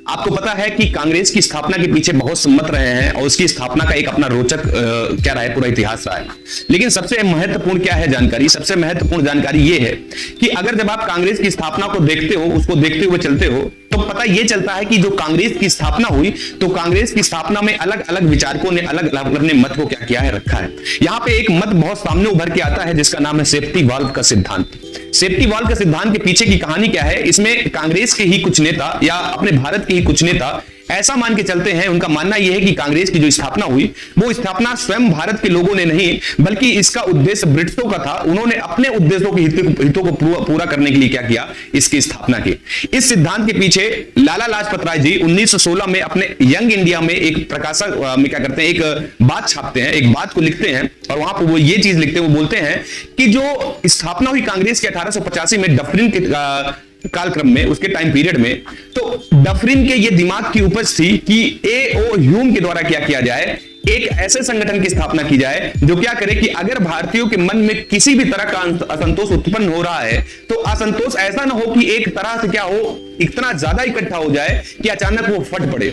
आपको पता है कि कांग्रेस की स्थापना के पीछे बहुत सम्मत रहे हैं और उसकी स्थापना का एक अपना रोचक क्या रहा है, पूरा इतिहास रहा है। लेकिन सबसे महत्वपूर्ण क्या है जानकारी, सबसे महत्वपूर्ण जानकारी यह है कि अगर जब आप कांग्रेस की स्थापना को देखते हो, उसको देखते हुए चलते हो, तो पता यह चलता है कि जो कांग्रेस की स्थापना हुई, तो कांग्रेस की स्थापना में अलग अलग विचारकों ने अलग अलग अपने मत को क्या किया है, रखा है। यहां पे एक मत बहुत सामने उभर के आता है जिसका नाम है सेफ्टी वाल्व का सिद्धांत। सेफ्टी वाल्व के सिद्धांत के पीछे की कहानी क्या है, इसमें कांग्रेस के ही कुछ नेता या अपने भारत के ही कुछ नेता ऐसा मान के चलते हैं, उनका मानना यह है कि कांग्रेस की जो स्थापना हुई वो स्थापना स्वयं भारत के लोगों ने नहीं, बल्कि इसका उद्देश्य ब्रिटिशों का था। उन्होंने अपने उद्देश्यों के हितों को पूरा करने के लिए क्या किया, इसकी स्थापना की। इस सिद्धांत के पीछे लाला लाजपत राय जी 1916 में अपने यंग इंडिया में एक प्रकाशक में क्या करते हैं, एक बात छापते हैं, एक बात को लिखते हैं और वहां पर वो ये चीज लिखते हैं, वो बोलते हैं कि जो स्थापना हुई कांग्रेस की 1885 में डफरिन के कालक्रम में, उसके टाइम पीरियड में, तो डफरिन के ये दिमाग की उपज थी कि A.O. ह्यूम के द्वारा क्या किया जाए, एक ऐसे संगठन की स्थापना की जाए जो क्या करे कि अगर भारतीयों के मन में किसी भी तरह का असंतोष उत्पन्न हो रहा है, तो असंतोष ऐसा ना हो कि एक तरह से क्या हो, इतना ज्यादा इकट्ठा हो जाए कि अचानक वो फट पड़े।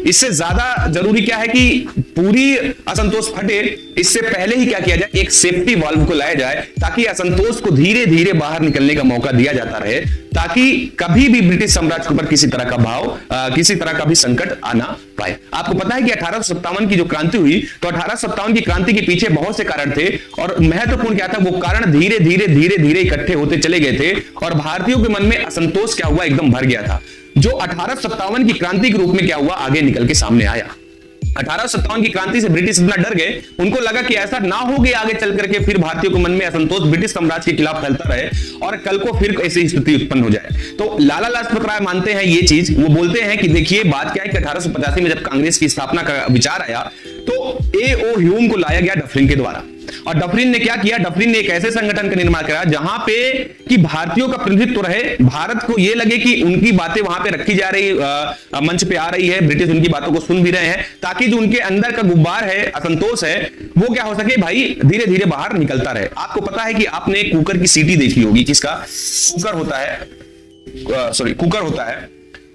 इससे ज्यादा जरूरी क्या है कि पूरी असंतोष फटे, इससे पहले ही क्या किया जाए, एक सेफ्टी वाल्व को लाया जाए ताकि असंतोष को धीरे धीरे बाहर निकलने का मौका दिया जाता रहे, ताकि कभी भी ब्रिटिश साम्राज्य के ऊपर किसी तरह का भाव, किसी तरह का भी संकट आना पाए। आपको पता है कि 1857 की जो क्रांति हुई, तो 1857 की क्रांति के पीछे बहुत से कारण थे और महत्वपूर्ण क्या था, वो कारण धीरे धीरे इकट्ठे होते चले गए थे और भारतीयों के मन में असंतोष क्या हुआ, एकदम भर गया था, जो 1857 की क्रांति के रूप में क्या हुआ, आगे निकल के सामने आया। 1857 की क्रांति से ब्रिटिश इतना डर गए, उनको लगा कि ऐसा ना हो गया आगे चल करके फिर भारतीयों के मन में असंतोष ब्रिटिश साम्राज्य के खिलाफ फैलता रहे और कल को फिर ऐसी स्थिति उत्पन्न हो जाए। तो लाला लाजपत राय मानते हैं ये चीज, वो बोलते हैं कि देखिए बात क्या है कि 1885 में जब कांग्रेस की स्थापना का विचार आया, तो A.O. ह्यूम को लाया गया डफरिन के द्वारा और डफरिन ने क्या किया, डफरिन ने एक ऐसे संगठन का निर्माण करा जहां पे कि भारतीयों का प्रतिनिधित्व रहे, भारत को यह लगे कि उनकी बातें वहां पे रखी जा रही, मंच पे आ रही है, ब्रिटिश उनकी बातों को सुन भी रहे हैं, ताकि जो उनके अंदर का गुब्बार है, असंतोष है, वो क्या हो सके भाई, धीरे धीरे बाहर निकलता रहे। आपको पता है कि आपने कुकर की सीटी देखी होगी, किसका कुकर होता है, कुकर होता है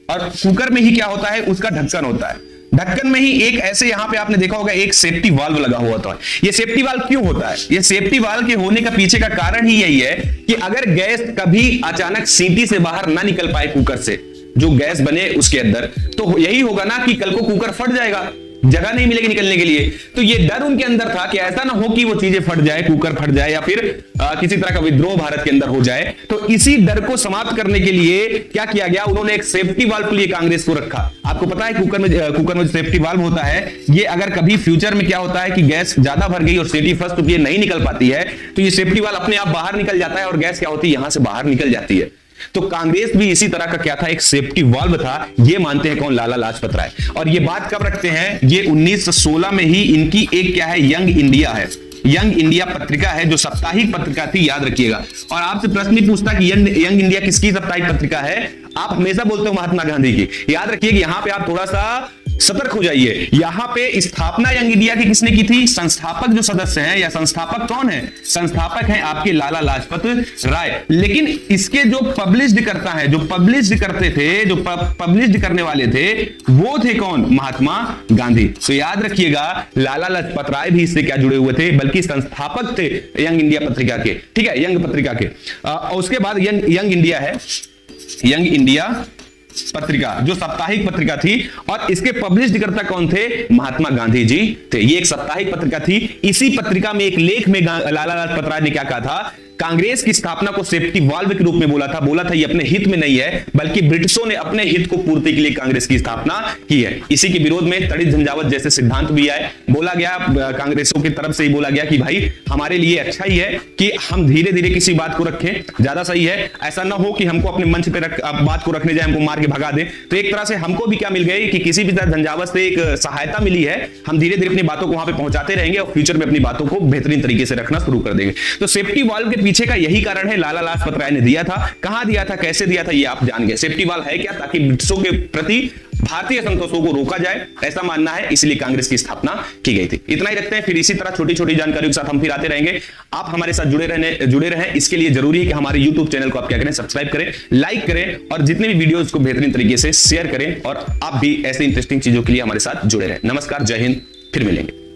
और कुकर में ही क्या होता है, उसका ढक्कन होता है, ढक्कन में ही एक ऐसे यहां पे आपने देखा होगा एक सेफ्टी वाल्व लगा हुआ होता है। ये सेफ्टी वाल्व क्यों होता है, ये सेफ्टी वाल्व के होने का पीछे का कारण ही यही है कि अगर गैस कभी अचानक सीटी से बाहर ना निकल पाए, कुकर से जो गैस बने उसके अंदर, तो यही होगा ना कि कल को कुकर फट जाएगा, जगह नहीं मिलेगी निकलने के लिए। तो ये डर उनके अंदर था कि ऐसा ना हो कि वो चीजें फट जाए, कुकर फट जाए या फिर किसी तरह का विद्रोह भारत के अंदर हो जाए। तो इसी डर को समाप्त करने के लिए क्या किया गया, उन्होंने एक सेफ्टी वाल्व के लिए कांग्रेस को रखा। आपको पता है कुकर में जो सेफ्टी वाल्व होता है, ये अगर कभी फ्यूचर में क्या होता है कि गैस ज्यादा भर गई और सीटी फर्स्ट होती है, नहीं निकल पाती है, तो ये सेफ्टी वाल्व अपने आप बाहर निकल जाता है और गैस क्या होती है, यहां से बाहर निकल जाती है। तो कांग्रेस भी इसी तरह का क्या था, एक सेफ्टी वाल्व था, ये मानते हैं कौन, लाला लाजपत राय। और ये बात कब रखते हैं, ये 1916 में ही इनकी एक क्या है, यंग इंडिया है, यंग इंडिया पत्रिका है जो साप्ताहिक पत्रिका थी, याद रखिएगा। और आपसे प्रश्न नहीं पूछता कि यंग इंडिया किसकी साप्ताहिक पत्रिका है, आप हमेशा बोलते हो महात्मा गांधी की। याद रखिए कि यहां पे आप थोड़ा सा सतर्क हो जाइए। यहां पे स्थापना यंग इंडिया की किसने की थी, संस्थापक जो सदस्य हैं या संस्थापक कौन है, संस्थापक हैं आपके लाला लाजपत राय। लेकिन इसके जो पब्लिश्ड करता है, जो पब्लिश्ड करते थे, जो पब्लिश्ड करने वाले थे, वो थे कौन, महात्मा गांधी। तो याद रखिएगा लाला लाजपत राय भी इससे क्या जुड़े हुए थे, बल्कि संस्थापक थे यंग इंडिया पत्रिका के, ठीक है, यंग पत्रिका के। और उसके बाद यंग इंडिया है, यंग इंडिया पत्रिका जो साप्ताहिक पत्रिका थी और इसके पब्लिश करता कौन थे, महात्मा गांधी जी थे। ये एक साप्ताहिक पत्रिका थी। इसी पत्रिका में एक लेख में लाला लाजपत राय ने क्या कहा था, कांग्रेस की स्थापना को सेफ्टी वाल्व के रूप में बोला था ये अपने हित में नहीं है, बल्कि ब्रिटिशों ने अपने हित को पूर्ति के लिए कांग्रेस की स्थापना की है। इसी के विरोध में तड़ित झंझावत जैसे सिद्धांत भी आए, बोला गया, कांग्रेसों की तरफ से ही बोला गया कि भाई हमारे लिए अच्छा ही है कि हम धीरे धीरे किसी बात को रखें, ज्यादा सही है। ऐसा ना हो कि हमको अपने मंच पे बात को रखने जाए, हमको मार के भगा दें। तो एक तरह से हमको भी क्या मिल गई कि किसी भी तरह झंझावत से एक सहायता मिली है, हम धीरे धीरे अपनी बातों को वहां पे पहुंचाते रहेंगे और फ्यूचर में अपनी बातों को बेहतरीन तरीके से रखना शुरू कर देंगे। तो सेफ्टी वाल्व के पीछे का यही कारण है, लाला लाजपत राय ने दिया था, कहां दिया था, कैसे दिया था, ये आप जान गए। सेफ्टी वाल है क्या, ताकि ब्रिटिशों के प्रति भारतीय संतोषों को रोका जाए, ऐसा मानना है, इसलिए कांग्रेस की स्थापना की गई थी। इतना ही रखते हैं, फिर इसी तरह छोटी छोटी जानकारियों के साथ हम फिर आते रहेंगे। आप हमारे साथ जुड़े रहें। इसके लिए जरूरी है कि हमारे YouTube चैनल को आप क्या करें, सब्सक्राइब करें, लाइक करें और जितने भी वीडियोस को बेहतरीन तरीके से शेयर करें। और आप भी ऐसे इंटरेस्टिंग चीजों के लिए हमारे साथ जुड़े रहें। नमस्कार, जय हिंद, फिर मिलेंगे।